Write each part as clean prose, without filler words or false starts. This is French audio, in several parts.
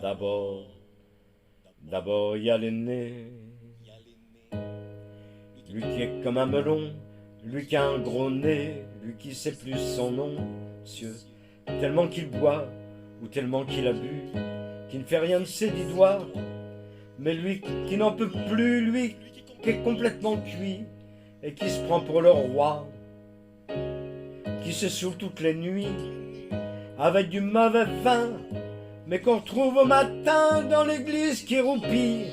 D'abord, d'abord il y a l'aîné, lui qui est comme un melon, lui qui a un gros nez, lui qui sait plus son nom, monsieur, tellement qu'il boit, ou tellement qu'il a bu, qui ne fait rien de ses 10 doigts, mais lui qui n'en peut plus, lui qui est complètement cuit, et qui se prend pour le roi, qui se saoule toutes les nuits, avec du mauvais vin, mais qu'on retrouve au matin dans l'église qui roupille,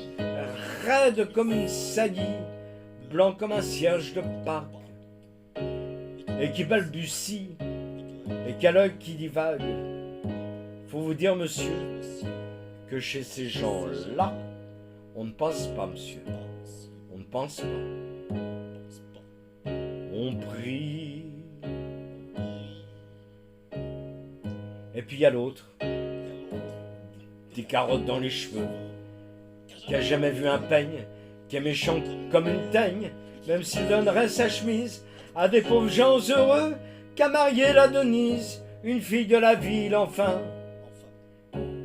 raide comme une saillie, blanc comme un cierge de Pâques, et qui balbutie, et qui a l'œil qui divague. Faut vous dire, monsieur, que chez ces gens-là, on ne pense pas, monsieur. On ne pense pas. On prie. Et puis il y a l'autre, des carottes dans les cheveux, qui a jamais vu un peigne, qui est méchant comme une teigne, même s'il donnerait sa chemise à des pauvres gens heureux, qu'a marié la Denise, une fille de la ville, enfin,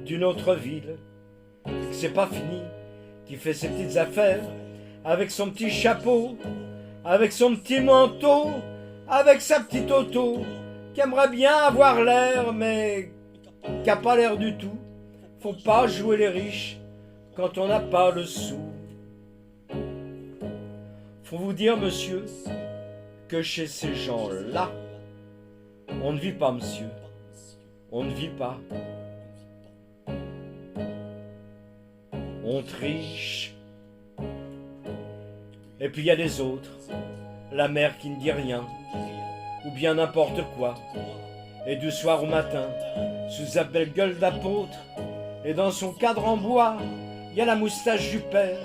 d'une autre ville, et que c'est pas fini, qui fait ses petites affaires, avec son petit chapeau, avec son petit manteau, avec sa petite auto, qui aimerait bien avoir l'air, mais qui a pas l'air du tout. Faut pas jouer les riches quand on n'a pas le sou. Faut vous dire, monsieur, que chez ces gens-là, on ne vit pas, monsieur. On ne vit pas. On triche. Et puis il y a les autres, la mère qui ne dit rien, ou bien n'importe quoi, et du soir au matin, sous sa belle gueule d'apôtre, et dans son cadre en bois, il y a la moustache du père,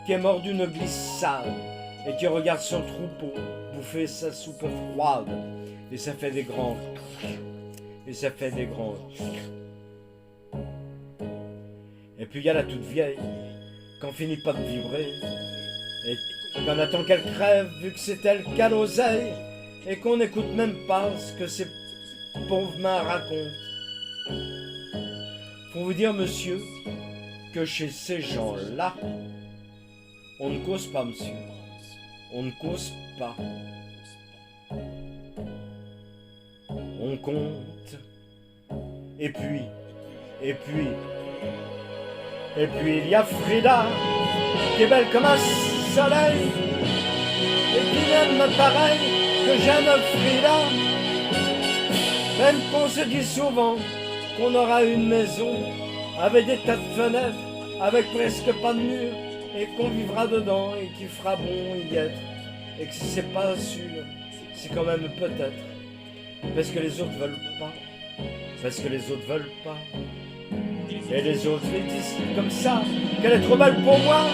qui est mort d'une glissade, et qui regarde son troupeau bouffer sa soupe froide, et ça fait des grands, et ça fait des grands. Et puis il y a la toute vieille, qu'on finit pas de vibrer, et qu'on attend qu'elle crève, vu que c'est elle qui a l'oseille, et qu'on n'écoute même pas ce que ces pauvres mains racontent. Faut vous dire, monsieur, que chez ces gens-là, on ne cause pas, monsieur. On ne cause pas. On compte. Et puis, il y a Frida, qui est belle comme un soleil, et qui m'aime pareil que j'aime Frida. Même qu'on se dit souvent qu'on aura une maison avec des tas de fenêtres, avec presque pas de mur, et qu'on vivra dedans et qu'il fera bon y être, et que si c'est pas sûr, c'est quand même peut-être, parce que les autres veulent pas, parce que les autres veulent pas. Et les autres me disent comme ça, qu'elle est trop belle pour moi,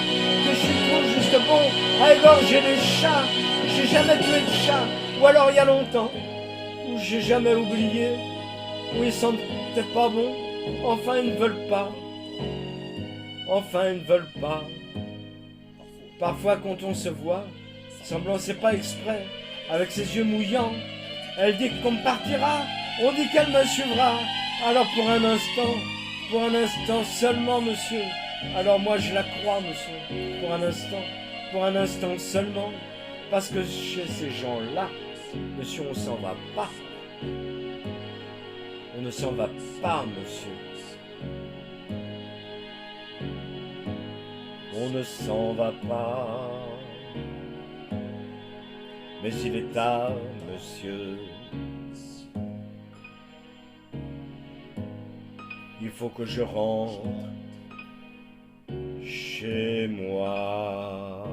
que je suis trop juste bon à égorger les chats. J'ai jamais tué de chat, ou alors il y a longtemps, où j'ai jamais oublié, où ils sentaient pas bon. Enfin ils ne veulent pas, enfin ils ne veulent pas. Parfois quand on se voit, semblant c'est pas exprès, avec ses yeux mouillants, elle dit qu'on partira, on dit qu'elle me suivra. Alors pour un instant seulement, monsieur. Alors moi je la crois, monsieur, pour un instant seulement, parce que chez ces gens-là, monsieur, on s'en va pas. On ne s'en va pas, monsieur. On ne s'en va pas. Mais il est tard, monsieur. Il faut que je rentre chez moi.